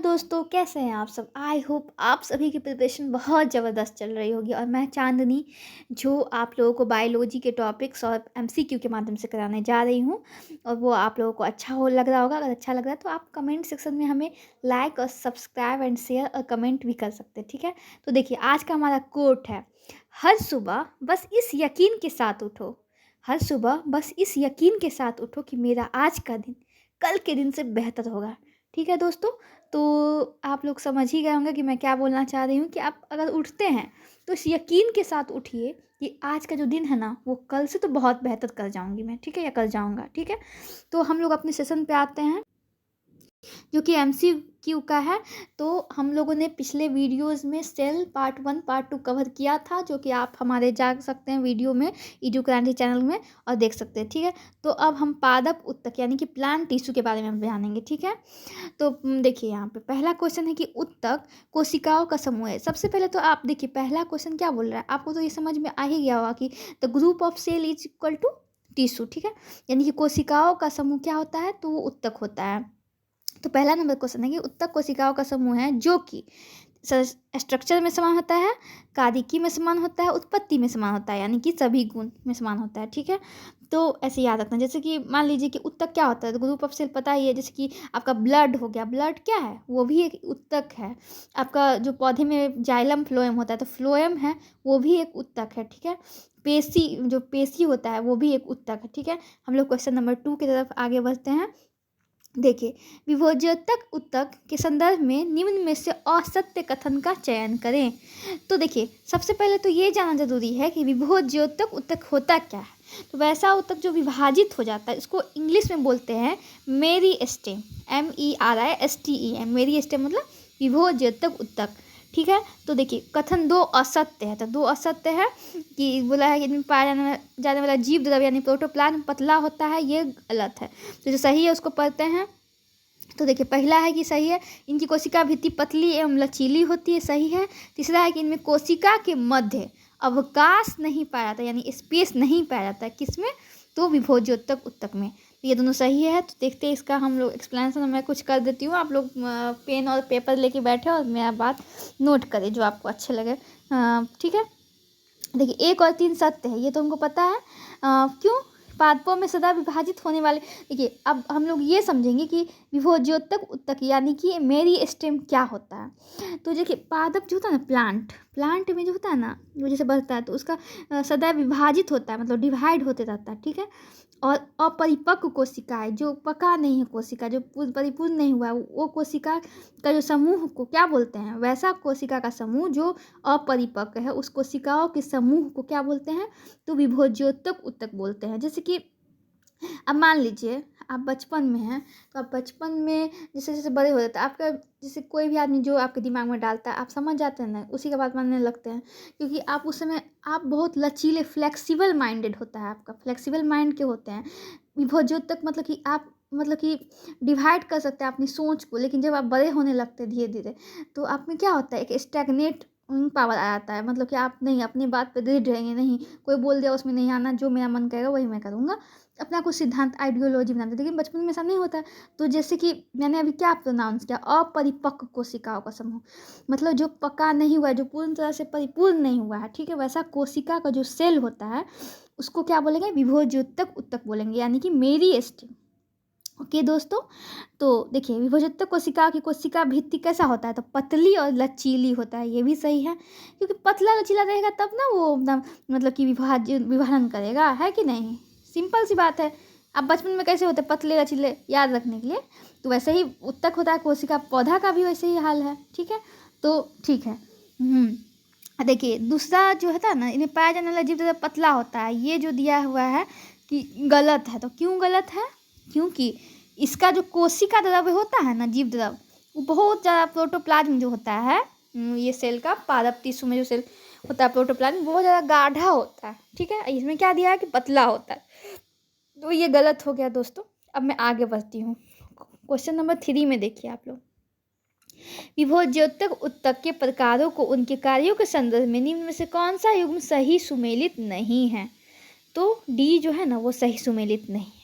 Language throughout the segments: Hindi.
दोस्तों, कैसे हैं आप सब। आई होप आप सभी की प्रिपरेशन बहुत ज़बरदस्त चल रही होगी। और मैं चांदनी जो आप लोगों को बायोलॉजी के टॉपिक्स और एमसीक्यू के माध्यम से कराने जा रही हूँ, और वो आप लोगों को अच्छा हो लग रहा होगा। अगर अच्छा लग रहा है तो आप कमेंट सेक्शन में हमें लाइक और सब्सक्राइब एंड शेयर और कमेंट भी कर सकते हैं, ठीक है। तो देखिए, आज का हमारा कोट है, हर सुबह बस इस यकीन के साथ उठो। हर सुबह बस इस यकीन के साथ उठो कि मेरा आज का दिन कल के दिन से बेहतर होगा। ठीक है दोस्तों, तो आप लोग समझ ही गए होंगे कि मैं क्या बोलना चाह रही हूँ कि आप अगर उठते हैं तो इस यकीन के साथ उठिए कि आज का जो दिन है ना, वो कल से तो बहुत बेहतर कर जाऊंगी मैं, ठीक है, या कर जाऊंगा, ठीक है। तो हम लोग अपने सेशन पे आते हैं जो कि एमसीक्यू का है। तो हम लोगों ने पिछले वीडियोस में सेल पार्ट 1 पार्ट 2 कवर किया था, जो कि आप हमारे जा सकते हैं वीडियो में एडुक्रांति चैनल में और देख सकते हैं, ठीक है। तो अब हम पादप उत्तक यानी कि प्लांट टिश्यू के बारे में जानेंगे, ठीक है। तो देखिए, यहाँ पे पहला क्वेश्चन है कि उत्तक कोशिकाओं का समूह है। सबसे पहले तो आप देखिए, पहला क्वेश्चन क्या बोल रहा है, आपको तो ये समझ में आ ही गया होगा कि the group of cell is equal to tissue, ठीक है। यानी कि कोशिकाओं का समूह क्या होता है, तो वो उत्तक होता है। तो पहला नंबर क्वेश्चन है कि उत्तक कोशिकाओं का समूह है जो कि स्ट्रक्चर में समान होता है, कार्यकी में समान होता है, उत्पत्ति में समान होता है, यानी कि सभी गुण में समान होता है, ठीक है। तो ऐसे याद रखना, जैसे कि मान लीजिए कि उत्तक क्या होता है, तो ग्रुप ऑफ सेल पता ही है। जैसे कि आपका ब्लड हो गया, ब्लड क्या है, वो भी एक उत्तक है। आपका जो पौधे में जाइलम फ्लोएम होता है, तो फ्लोएम है, वो भी एक उत्तक है, ठीक है। पेशी, जो पेशी होता है, वो भी एक उत्तक है, ठीक है। हम लोग क्वेश्चन नंबर 2 की तरफ आगे बढ़ते हैं। देखिए, विभोज्योतक उत्तक के संदर्भ में निम्न में से असत्य कथन का चयन करें। तो देखिए, सबसे पहले तो ये जानना जरूरी है कि विभोज्योतक उत्तक होता क्या है। तो वैसा उत्तक जो विभाजित हो जाता है, इसको इंग्लिश में बोलते हैं मेरिस्टेम, MERISTEM। मेरिस्टेम मतलब विभोज्योतक उत्तक, ठीक है। तो देखिए, कथन 2 असत्य है। तो 2 असत्य है कि बोला है कि इनमें पाया जाने वाला जीव द्रव्य यानी प्रोटोप्लाज्म पतला होता है, ये गलत है। तो जो सही है उसको पढ़ते हैं। तो देखिए, पहला है कि सही है, इनकी कोशिका भित्ति पतली एवं लचीली होती है, सही है। तीसरा है कि इनमें कोशिका के मध्य अवकाश नहीं पाया जाता, यानी स्पेस नहीं पाया जाता है, किसमें, तो विभोज्योतक उत्तक में। तो ये दोनों सही है। तो देखते हैं इसका हम लोग एक्सप्लेनेशन मैं कुछ कर देती हूँ, आप लोग पेन और पेपर लेके बैठे और मेरा बात नोट करें जो आपको अच्छे लगे, ठीक है। देखिए, 1 और 3 सत्य है, ये तो हमको पता है। क्यों, पादपों में सदा विभाजित होने वाले। देखिए, अब हम लोग ये समझेंगे कि विभोज्योतक उत्तक यानी कि मेरिस्टेम क्या होता है। तो देखिए, पादप जो होता है ना, प्लांट में जो होता है ना, वो जैसे बढ़ता है तो उसका सदा विभाजित होता है, मतलब डिवाइड होते रहता है, ठीक है। और अपरिपक्व कोशिकाएं, जो पका नहीं है कोशिका, जो परिपूर्ण नहीं हुआ है, वो कोशिका का जो समूह को क्या बोलते हैं, वैसा कोशिका का समूह जो अपरिपक्व है, उस कोशिकाओं के समूह को क्या बोलते हैं, तो विभोज्योतक उत्तक बोलते हैं। जैसे कि अब मान लीजिए आप बचपन में हैं, तो आप बचपन में जैसे जैसे बड़े हो जाते हैं, आपका जैसे कोई भी आदमी जो आपके दिमाग में डालता है, आप समझ जाते हैं ना, उसी का बात मानने लगते हैं। क्योंकि आप उस समय आप बहुत लचीले, फ्लेक्सिबल माइंडेड होता है, आपका फ्लेक्सिबल माइंड के होते हैं। विभोज्योतक मतलब कि आप मतलब कि डिवाइड कर सकते हैं अपनी सोच को। लेकिन जब आप बड़े होने लगते हैं धीरे धीरे, तो आप में क्या होता है, एक स्टैग्नेट पावर आ जाता है। मतलब कि आप नहीं अपनी बात पे दृढ़ रहेंगे, नहीं कोई बोल दिया उसमें नहीं आना, जो मेरा मन करेगा वही मैं करूँगा, अपना कुछ सिद्धांत आइडियोलॉजी बनाते। लेकिन बचपन में ऐसा नहीं होता है। तो जैसे कि मैंने अभी क्या प्रोनाउंस किया, अपरिपक्व कोशिकाओं का समूह, मतलब जो पका नहीं हुआ है, जो पूर्ण तरह से परिपूर्ण नहीं हुआ है, ठीक है। वैसा कोशिका का जो सेल होता है, उसको क्या बोलेंगे, विभोज्योतक उत्तक बोलेंगे, यानी कि मेरिस्टेम। ओके दोस्तों, तो देखिए, विभोज्योतक कोशिका की कोशिका भित्ति कैसा होता है, तो पतली और लचीली होता है, ये भी सही है। क्योंकि पतला लचीला रहेगा तब ना वो मतलब कि विभाजन करेगा, है कि नहीं। सिंपल सी बात है। अब बचपन में कैसे होते हैं, पतले लचीले, याद रखने के लिए। तो वैसे ही उत्तक होता है कोशिका, पौधा का भी वैसे ही हाल है, ठीक है। तो ठीक है। देखिए, दूसरा जो होता है ना, इन्हें पाया जाने वाला जीव जब पतला होता है, ये जो दिया हुआ है कि गलत है। तो क्यों गलत है, क्योंकि इसका जो कोशिका द्रव्य होता है ना, जीव द्रव्य, वो बहुत ज़्यादा प्रोटोप्लाज्म जो होता है, ये सेल का पादप टिश्यू में जो सेल होता है प्रोटोप्लाज्म, बहुत ज़्यादा गाढ़ा होता है, ठीक है। इसमें क्या दिया है कि पतला होता है, तो ये गलत हो गया दोस्तों। अब मैं आगे बढ़ती हूँ, क्वेश्चन नंबर 3 में देखिए आप लोग। विभोज्योतक उत्तक के प्रकारों को उनके कार्यों के संदर्भ में निम्न में से कौन सा युग्म सही सुमेलित नहीं है। तो डी जो है ना, वो सही सुमेलित नहीं है।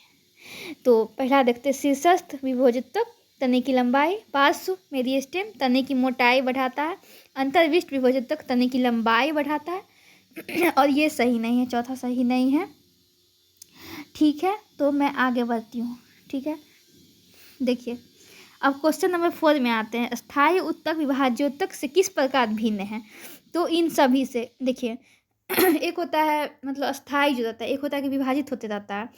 तो पहला देखते शीर्षस्थ विभोज्योतक तने की लंबाई, पार्श्व मेरिस्टेम तने की मोटाई बढ़ाता है, अंतर्विष्ट विभोजक तने की लंबाई बढ़ाता है और ये सही नहीं है, चौथा सही नहीं है। ठीक है, तो मैं आगे बढ़ती हूँ। ठीक है, देखिए अब क्वेश्चन नंबर 4 में आते हैं। स्थायी उत्तक विभाज्योत्तक से किस प्रकार भिन्न है? तो इन सभी से देखिए एक होता है मतलब स्थायी जो रहता है, एक होता है कि विभाजित होते रहता है।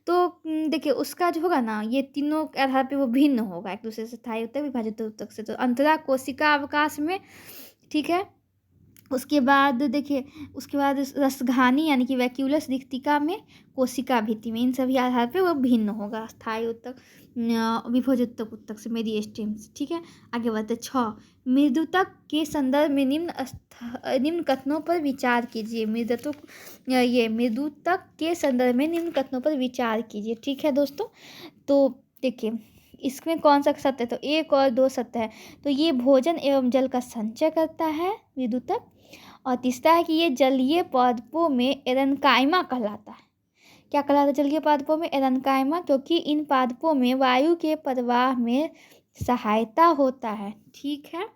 तो देखिए उसका जो होगा ना, ये तीनों के आधार पे वो भिन्न होगा एक दूसरे से, स्थायी उत्तक विभाजित उत्तक से। तो अंतरा कोशिका अवकाश में, ठीक है, उसके बाद देखिए उसके बाद रसघानी यानी कि वैक्यूलस रिक्तिका में, कोशिका भित्ति में, इन सभी आधार पे वो भिन्न होगा स्थायी उत्तक विभोजोत्तक उत्तक से, मेरिस्टेम से। ठीक है, आगे बढ़ते 6 मृदुतक के संदर्भ में निम्न कथनों पर विचार कीजिए। मृदुतक के संदर्भ में निम्न कथनों पर विचार कीजिए। ठीक है दोस्तों, तो देखिए इसमें कौन सा सत्य है? तो 1 और 2 सत्य है। तो ये भोजन एवं जल का संचय करता है मृदुतक, और तीसरा है कि ये जलीय पादपों में एरेन्काइमा कहलाता है। क्या कहलाता है जलीय पादपों में? एरेन्काइमा, क्योंकि इन पादपों में वायु के प्रवाह में सहायता होता है। ठीक है,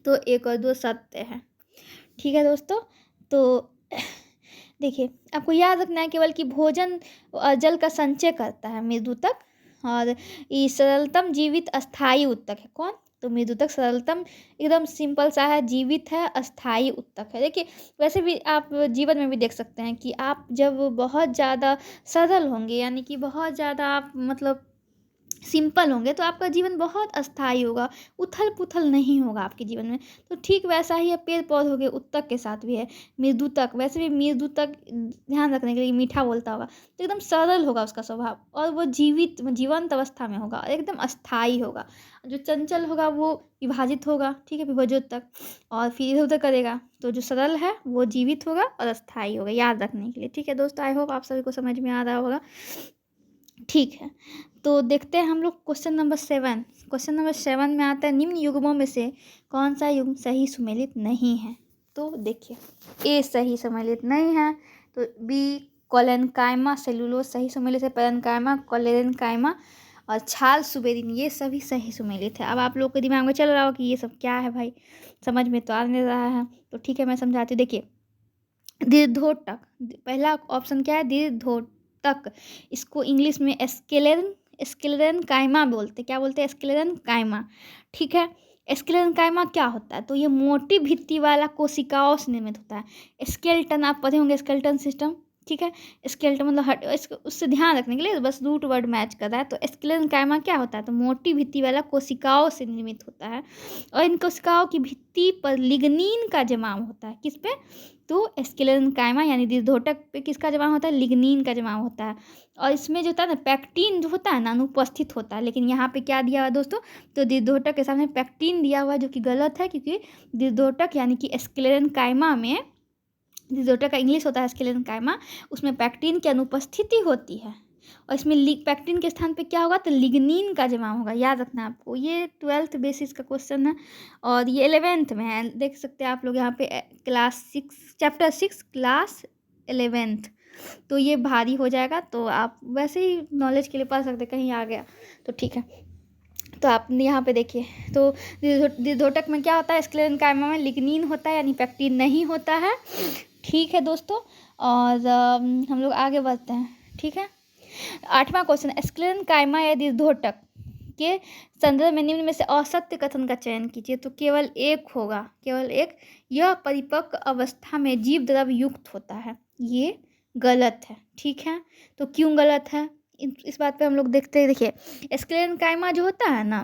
तो 1 और 2 सत्य है। ठीक है दोस्तों, तो देखिए आपको याद रखना है केवल कि भोजन और जल का संचय करता है मृदुतक, और ये सरलतम जीवित अस्थायी उत्तक है। कौन? तो मृदुतक सरलतम, एकदम सिंपल सा है, जीवित है, अस्थायी उत्तक है। देखिए वैसे भी आप जीवन में भी देख सकते हैं कि आप जब बहुत ज़्यादा सरल होंगे, यानी कि बहुत ज़्यादा आप मतलब सिंपल होंगे, तो आपका जीवन बहुत अस्थायी होगा, उथल पुथल नहीं होगा आपके जीवन में। तो ठीक वैसा ही है पेड़ पौधों के उत्तक के साथ भी है। मृदुतक, वैसे भी मृदुतक ध्यान रखने के लिए मीठा बोलता होगा, तो एकदम सरल होगा उसका स्वभाव, और वो जीवंत अवस्था में होगा, एकदम अस्थायी होगा। जो चंचल होगा वो विभाजित होगा, ठीक है, विभजोत्तक, और फिर इधर उधर करेगा। तो जो सरल है वो जीवित होगा और अस्थायी होगा, याद रखने के लिए। ठीक है दोस्तों, आई होप आप सभी को समझ में आ रहा होगा। ठीक है, तो देखते हैं हम लोग क्वेश्चन नंबर 7। क्वेश्चन नंबर 7 में आता है निम्न युग्मों में से कौन सा युग्म सही सुमेलित नहीं है? तो देखिए ए सही सुमेलित नहीं है, तो बी कोलेनकाइमा सेलुलोज सही सुमेलित है, पेरेन्काइमा, कोलेरेन्काइमा और छाल सुबेरिन ये सभी सही सुमेलित है। अब आप लोग के दिमाग में चल रहा हो कि ये सब क्या है भाई, समझ में तो आ नहीं रहा है। तो ठीक है, मैं समझाती हूँ। देखिए दीर्घोटक, पहला ऑप्शन क्या है? दीर्घोटक, इसको इंग्लिश में एस्केलेरन काइमा बोलते। क्या बोलते हैं? एस्केलेरन काइमा। ठीक है, एस्केलेरन काइमा क्या होता है? तो ये मोटी भित्ति वाला कोशिकाओं से निर्मित होता है। स्केलेटन आप पढ़े होंगे, स्केलेटन सिस्टम। ठीक है, स्केलेटन मतलब उससे ध्यान रखने के लिए बस रूट वर्ड मैच कर रहा है। तो एस्केलेरन काइमा क्या होता है? तो मोटी भित्ति वाला कोशिकाओं से निर्मित होता है, और इन कोशिकाओं की भित्ति पर लिग्नीन का जमाव होता है। किस पे? तो एस्केलेरन काइमा यानी दीर्घोटक पे किसका जमाव होता है? लिग्नीन का जमाव होता है। और इसमें जो होता है ना, पैक्टीन जो होता है ना, अनुपस्थित होता है। लेकिन यहाँ पे क्या दिया हुआ है दोस्तों? तो दीर्घोटक के सामने पैक्टीन दिया हुआ है, जो कि गलत है, क्योंकि दीर्घोटक यानी कि एस्केलेरन काइमा में, दीर्घोटक का इंग्लिश होता है एस्केलेरन काइमा, उसमें पैक्टीन की अनुपस्थिति होती है, और इसमें पैक्टीन के स्थान पे क्या होगा? तो लिग्नीन का जमाव होगा। याद रखना आपको, ये 12th बेसिस का क्वेश्चन है, और ये 11th में है। देख सकते हैं आप लोग यहाँ पे क्लास 6 चैप्टर 6 क्लास 11th। तो ये भारी हो जाएगा, तो आप वैसे ही नॉलेज के लिए पढ़ सकते, कहीं आ गया तो ठीक है। तो आप यहाँ पे देखिए, तो दीर्घोटक में क्या होता है? एस्केलेरन काइमा में लिग्नीन होता है, यानी पैक्टीन नहीं होता है। ठीक है दोस्तों, और हम लोग आगे बढ़ते हैं। ठीक है, 8वां क्वेश्चन, एस्केलेरन काइमा या दीर्घोटक के संदर्भ में निम्न में से असत्य कथन का चयन कीजिए। तो केवल एक होगा, केवल एक, यह परिपक्व अवस्था में जीव द्रव युक्त होता है। ये गलत है। ठीक है, तो क्यों गलत है इस बात पे हम लोग देखते हैं। देखिए एस्केलेरन काइमा जो होता है ना,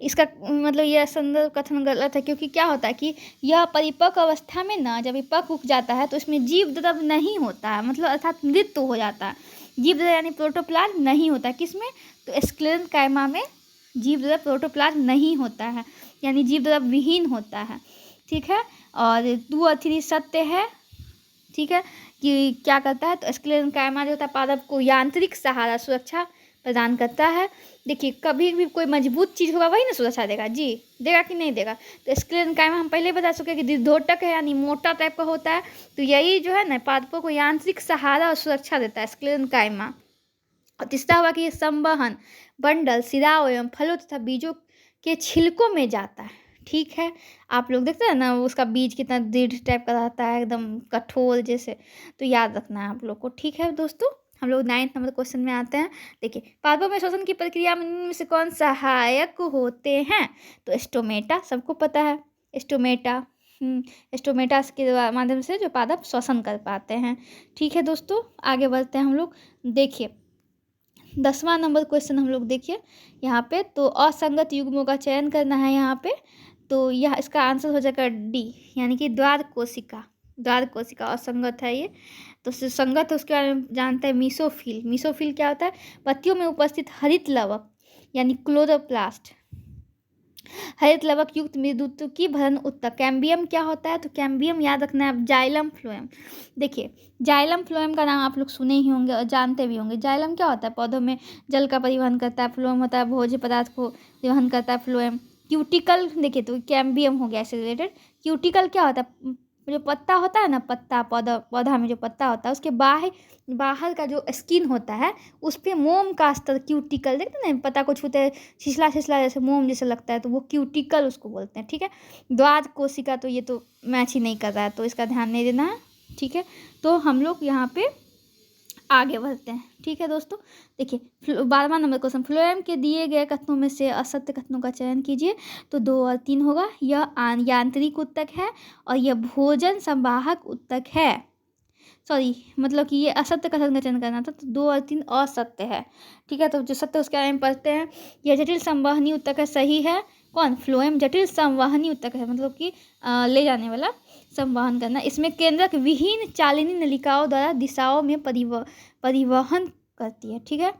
इसका मतलब यह संदर्भ कथन गलत है, क्योंकि क्या होता है कि यह परिपक्व अवस्था में ना, जब पक उग जाता है तो इसमें जीव द्रव नहीं होता है, मतलब अर्थात मृत्यु हो जाता है। जीव द्रव यानी प्रोटोप्लाज्म नहीं होता है। किसमें? तो एस्केलेरन काइमा में जीव द्रव प्रोटोप्लाज्म नहीं होता है, यानी जीव द्रव विहीन होता है। ठीक है, और 2 और 3 सत्य है। ठीक है, कि क्या करता है? तो एस्केलेरन काइमा जो होता है पादप को यांत्रिक सहारा सुरक्षा प्रदान करता है। देखिए कभी भी कोई मजबूत चीज़ होगा वही ना सुरक्षा देगा, जी देगा कि नहीं देगा? तो एस्केलेरन काइमा हम पहले बता चुके कि दीर्घोटक है, यानी मोटा टाइप का होता है। तो यही जो है ना पादपों को यांत्रिक सहारा और सुरक्षा देता है एस्केलेरन काइमा। और तीसरा हुआ कि ये संवहन, बंडल सिराओं एवं फलों तथा बीजों के छिलकों में जाता है। ठीक है, आप लोग देखते हैं ना उसका बीज कितना दृढ़ टाइप का रहता है, एकदम कठोर जैसे। तो याद रखना है आप लोग को। ठीक है दोस्तों, हम लोग 9th नंबर क्वेश्चन में आते हैं। देखिए, पादपों में श्वसन की प्रक्रिया में इनमें से कौन सहायक होते हैं? तो स्टोमेटा, सबको पता है स्टोमेटा। स्टोमेटा के माध्यम से जो पादप श्वसन कर पाते हैं। ठीक है दोस्तों, आगे बढ़ते हैं हम लोग। देखिए 10वां नंबर क्वेश्चन हम लोग देखिए यहाँ पे, तो असंगत युग्मों का चयन करना है यहाँ पे। तो यह इसका आंसर हो जाएगा डी, यानी कि द्वार कोशिका। द्वार कोशिका असंगत है ये। तो संगत है उसके बारे में जानते हैं, मीसोफिल। मीसोफिल क्या होता है? पत्तियों में उपस्थित हरित लवक यानी क्लोरोप्लास्ट, हरित लवक युक्त मृदुत्व की भरण उत्तक। कैम्बियम क्या होता है? तो कैम्बियम याद रखना है। जाइलम फ्लोएम, देखिए जाइलम फ्लोएम का नाम आप लोग सुने ही होंगे और जानते भी होंगे। जाइलम क्या होता है? पौधों में जल का परिवहन करता है। फ्लोएम होता है भोज्य पदार्थ को परिवहन करता है। फ्लोएम क्यूटिकल, देखिए तो कैम्बियम हो गया इससे रिलेटेड। क्यूटिकल क्या होता है? जो पत्ता होता है ना, पत्ता पौधा में जो पत्ता होता है उसके बाहर का जो स्किन होता है उस पर मोम का स्तर क्यूटिकल, देखते हैं ना पत्ता को छूते छिछला छिछला जैसे मोम जैसे लगता है, तो वो क्यूटिकल उसको बोलते हैं। ठीक है, द्वार कोशिका तो ये तो मैच ही नहीं कर रहा है, तो इसका ध्यान नहीं देना है। ठीक है, तो हम लोग यहाँ पे आगे बढ़ते हैं। ठीक है दोस्तों, देखिए 12वां नंबर क्वेश्चन, फ्लोएम के दिए गए कथनों में से असत्य कथनों का चयन कीजिए। तो 2 और 3 होगा। यह यांत्रिक उत्तक है और यह भोजन संवाहक उत्तक है। सॉरी, मतलब कि ये असत्य कथन का चयन करना था, तो 2 और 3 असत्य है। ठीक है, तो जो सत्य उसके बारे में पढ़ते हैं। यह जटिल संवहनी उत्तक है, सही है। कौन? फ्लोएम जटिल संवहनी उत्तक है, मतलब कि ले जाने वाला, संवहन करना। इसमें केंद्रक विहीन चालिनी नलिकाओं द्वारा दिशाओं में परिवहन करती है। ठीक है,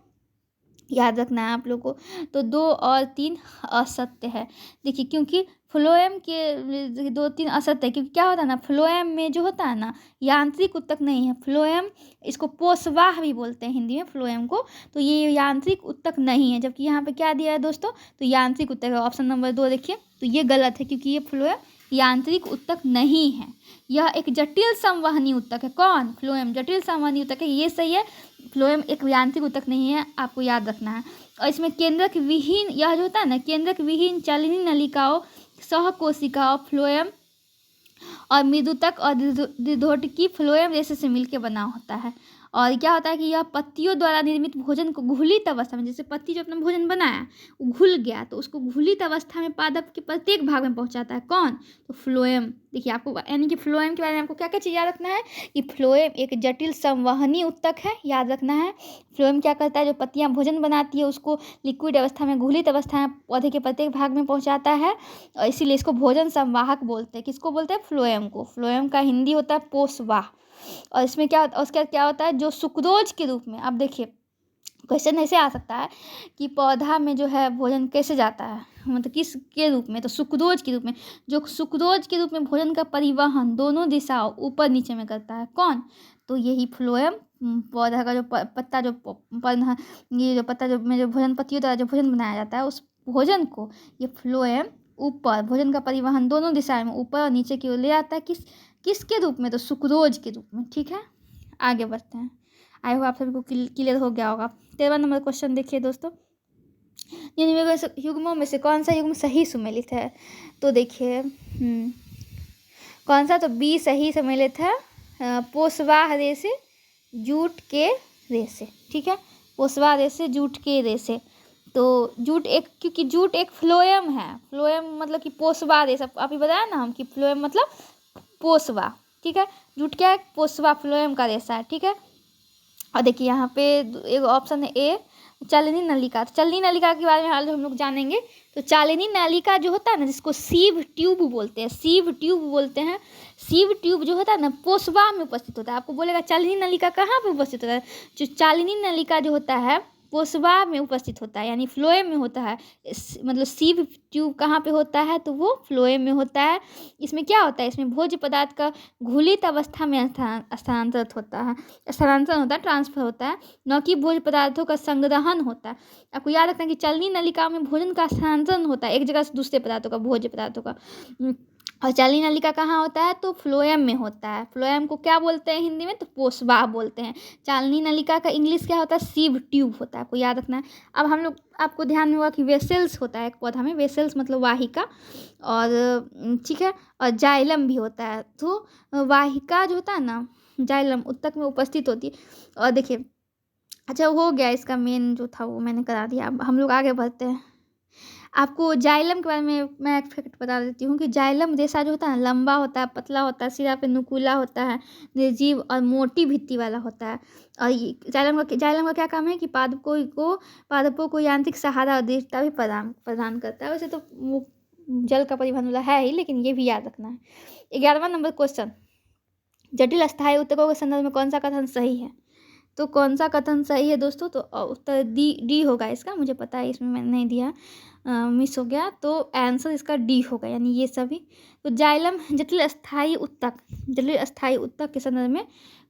याद रखना है आप लोगों को। तो 2 और 3 असत्य है। देखिए क्योंकि फ्लोएम के 2 3 असत्य है, क्योंकि क्या होता है ना, फ्लोएम में जो होता है ना यांत्रिक उत्तक नहीं है। फ्लोएम, इसको पोषवाह भी बोलते हैं हिंदी में फ्लोएम को। तो ये यांत्रिक उत्तक नहीं है, जबकि यहाँ पे क्या दिया है दोस्तों? तो यांत्रिक उत्तक है। ऑप्शन नंबर 2 देखिए, तो ये गलत है क्योंकि ये फ्लोएम यांत्रिक उत्तक नहीं है। यह एक जटिल संवहनी उत्तक है। कौन? फ्लोएम जटिल संवहनी उत्तक है, ये सही है। फ्लोएम एक यांत्रिक उत्तक नहीं है, आपको याद रखना है। और इसमें केंद्रक विहीन, यह जो होता है ना केंद्रक विहीन चालिनी नलिकाओं, सहकोशिकाओं, फ्लोएम और मृदुतक और द्विध्रुटकी फ्लोएम रेशे से मिलकर बना होता है। और क्या होता है कि यह पत्तियों द्वारा निर्मित भोजन को घुलित अवस्था में, जैसे पत्ती जो अपना भोजन बनाया वो घुल गया, तो उसको घुलित अवस्था में पादप के प्रत्येक भाग में पहुंचाता है। कौन? तो फ्लोएम। देखिए आपको, यानी कि फ्लोएम के बारे में आपको क्या क्या चीज़ याद रखना है कि फ्लोएम एक जटिल संवहनी उत्तक है, याद रखना है। फ्लोएम क्या करता है? जो पत्तियाँ भोजन बनाती है उसको लिक्विड अवस्था में, घुलित अवस्था में पौधे के प्रत्येक भाग में पहुँचाता है, और इसीलिए इसको भोजन संवाहक बोलते हैं। किसको बोलते हैं? फ्लोएम को। फ्लोएम का हिंदी होता है पोषवाह। और इसमें क्या, उसके बाद क्या होता है? जो सुक्रोज के रूप में, अब देखिए क्वेश्चन ऐसे आ सकता है कि पौधा में जो है भोजन कैसे जाता है, मतलब किस के रूप में? तो सुक्रोज के रूप में। जो सुक्रोज के रूप में भोजन का परिवहन दोनों दिशाओं ऊपर नीचे में करता है। कौन? तो यही फ्लोएम। पौधा का जो पत्ता, जो ये जो पत्ता जो में जो भोजन, पत्तियों द्वारा जो भोजन बनाया जाता है उस भोजन को ये फ्लोएम ऊपर, भोजन का परिवहन दोनों दिशाओं में ऊपर और नीचे की ओर ले आता है। किसके रूप में? तो सुक्रोज के रूप में। ठीक है, आगे बढ़ते हैं। आई होप आप सभी को क्लियर हो गया होगा। 13वां नंबर क्वेश्चन देखिए दोस्तों, निम्नलिखित युग्मों में से कौन सा युग्म सही सुमेलित है? तो देखिए कौन सा? तो बी सही सम्मिलित है। पोषवाह रेशे, जूट के रेशे। ठीक है, पोषवाह रेशे, जूट के रेशे। तो जूट एक, क्योंकि जूट एक फ्लोएम है। फ्लोएम मतलब कि पोषवाह रेशा, अभी बताया ना हम कि फ्लोएम मतलब पोषवाह। ठीक है, जूट क्या है? पोषवाह, फ्लोएम का रेशा है। ठीक है, और देखिए यहाँ पे एक ऑप्शन है ए, चालिनी नलिका। तो चालिनी नलिका के बारे में आज हम लोग जानेंगे। तो चालिनी नलिका जो होता है ना, जिसको सीव ट्यूब बोलते हैं, सीव ट्यूब बोलते हैं। सीव ट्यूब जो होता है ना पोषवाह में उपस्थित होता है। आपको बोलेगा चालिनी नलिका कहाँ पे उपस्थित होता है? जो चालिनी नलिका जो होता है पोषवाह में उपस्थित होता है, यानी फ्लोएम में होता है। मतलब सीव ट्यूब कहाँ पे होता है? तो वो फ्लोएम में होता है। इसमें क्या होता है? इसमें भोज्य पदार्थ का घुलित अवस्था में स्थानांतरित होता है, स्थानांतरण होता है, ट्रांसफर होता है, न कि भोज्य पदार्थों का संग्रहण होता है। आपको याद रखना है कि चालिनी नलिका में भोजन का स्थानांतरण होता है एक जगह से दूसरे पदार्थों का, भोज्य पदार्थों का। और चालनी नलिका कहाँ होता है? तो फ्लोएम में होता है। फ्लोएम को क्या बोलते हैं हिंदी में? तो पोषवाह बोलते हैं। चालनी नलिका का इंग्लिश क्या होता है? सीव ट्यूब होता है, आपको याद रखना है। अब हम लोग आपको ध्यान में होगा कि वेसल्स होता है एक पौधा में, वेसल्स मतलब वाहिका, और ठीक है, और जाइलम भी होता है। तो वाहिका जो होता है ना, जाइलम उत्तक में उपस्थित होती है। और देखिए, अच्छा हो गया, इसका मेन जो था वो मैंने करा दिया। अब हम लोग आगे बढ़ते हैं। आपको जाइलम के बारे में मैं एक फैक्ट बता देती हूँ कि जाइलम रेशा जो होता है ना, लंबा होता है, पतला होता है, सिरा पे नुकीला होता है, निर्जीव और मोटी भित्ति वाला होता है। और ये जाइलम का क्या काम है कि पादपों को यांत्रिक सहारा और दृढ़ता भी प्रदान प्रदान करता है। वैसे तो वो जल का परिवहन वाला है ही, लेकिन ये भी याद रखना है। 11वां नंबर क्वेश्चन, जटिल अस्थायी उत्तकों के संदर्भ में कौन सा कथन सही है? तो कौन सा कथन सही है दोस्तों? तो उत्तर डी होगा इसका। मुझे पता है, इसमें मैंने नहीं दिया, मिस हो गया। तो आंसर इसका डी होगा, यानी ये सभी। तो जाइलम जटिल अस्थायी उत्तक के संदर्भ में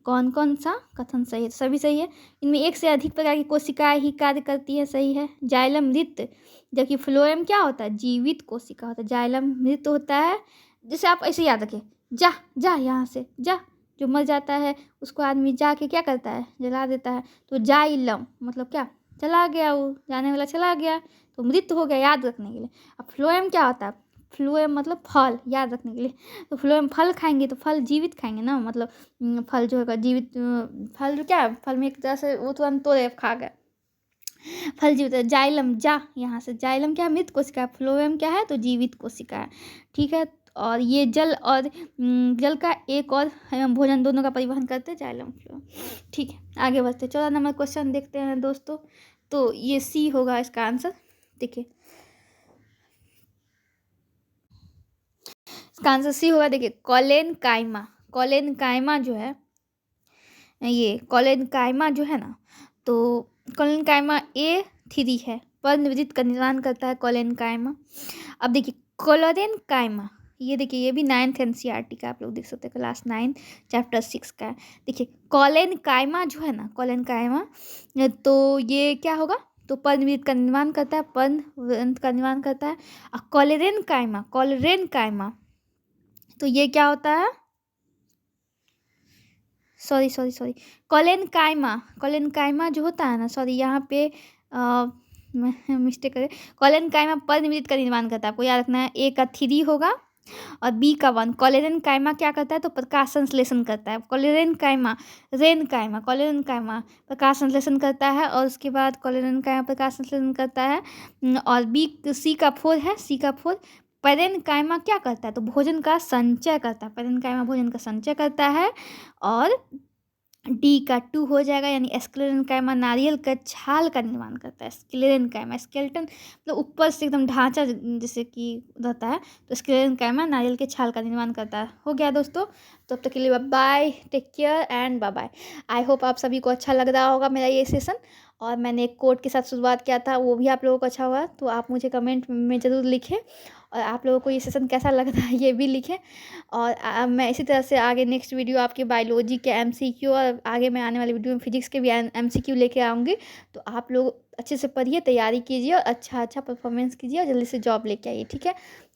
कौन कौन सा कथन सही है? तो सभी सही है। इनमें एक से अधिक प्रकार की कोशिकाएं ही कार्य करती है, सही है। जाइलम मृत, जबकि फ्लोएम क्या होता है? जीवित कोशिका होता है। जाइलम मृत होता है, जैसे आप ऐसे याद रखें, जा जा यहाँ से जा, जो मर जाता है उसको आदमी जाके क्या करता है? जला देता है। तो जाइलम मतलब क्या? चला गया, वो जाने वाला चला गया, तो मृत हो गया, याद रखने के लिए। अब फ्लोएम क्या होता है? फ्लोएम मतलब फल, याद रखने के लिए। तो फ्लोएम फल खाएंगे, तो फल जीवित खाएंगे ना, मतलब फल जो है जीवित, फल जो क्या है, फल में एक तरह से वो तुरंत तोड़े खा गए, फल जीवित है। जाइलम, जा यहाँ से, जाइलम क्या है? मृत कोशिका है। फ्लोएम क्या है? तो जीवित कोशिका है, ठीक है। और ये जल का एक और एवं भोजन दोनों का परिवहन करते हैं, जाइलम फ्लोएम, ठीक है। आगे बढ़ते 14 नंबर क्वेश्चन देखते हैं दोस्तों। तो ये सी होगा इसका आंसर। देखिए, इसका आंसर सी होगा। देखिए, कॉलेनकाइमा जो है, ये कॉलेनकाइमा जो है ना, तो कॉलेनकाइमा A3 है, पर्णविधित का निर्माण करता है कॉलेनकाइमा। अब देखिए, कॉलोरेनकाइमा, ये देखिए, ये भी 9th NCERT का, आप लोग देख सकते हैं, क्लास 9 चैप्टर 6 का है। देखिए, कॉलेनकाइमा जो है ना, कॉलेनकाइमा, तो ये क्या होगा? तो पर्णविधित का निर्माण करता है, पर्णवृंत का निर्माण करता है। और कॉलेरेनकाइमा, तो ये क्या होता है? सॉरी, कॉलेनकाइमा जो होता है ना, सॉरी यहाँ पे मिस्टेक करे। कॉलेनकाइमा पर्णविधित का निर्माण करता है, आपको याद रखना है। A का 3 होगा और B का 1। कॉलेरेनकाइमा क्या करता है? तो प्रकाश संश्लेषण करता है। कॉलेरेनकाइमा प्रकाश संश्लेषण करता है, और उसके बाद कॉलेरेनकाइमा प्रकाश संश्लेषण करता है। और C का 4 है, C का 4। पैरेनकाइमा क्या करता है? तो भोजन का संचय करता है, पैरेनकाइमा भोजन का संचय करता है। और डी का 2 हो जाएगा, यानी स्क्लेरेनकाइमा नारियल का छाल का निर्माण करता है। स्क्लेरेनकाइमा, स्केलेटन मतलब ऊपर से एकदम ढांचा जैसे कि रहता है, तो स्क्लेरेनकाइमा नारियल के छाल का निर्माण करता है। हो गया दोस्तों, तो अब तक के लिए bye, take care and bye bye. I hope आप सभी को अच्छा लग रहा होगा मेरा ये सेशन, और मैंने एक कोट के साथ शुरुआत किया था, वो भी आप लोगों को अच्छा हुआ, तो आप मुझे कमेंट में ज़रूर लिखें। और आप लोगों को ये सेशन कैसा लग रहा है ये भी लिखें। और मैं इसी तरह से आगे नेक्स्ट वीडियो आपके बायोलॉजी के MCQ, और आगे मैं आने वाली वीडियो में फिजिक्स के भी MCQ लेके आऊँगी। तो आप लोग अच्छे से पढ़िए, तैयारी कीजिए, और अच्छा परफॉर्मेंस कीजिए, और जल्दी से जॉब लेके आइए, ठीक है।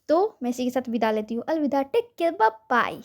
तो मैं इसी के साथ विदा लेती हूँ। अलविदा, टेक केयर, बाय बाय।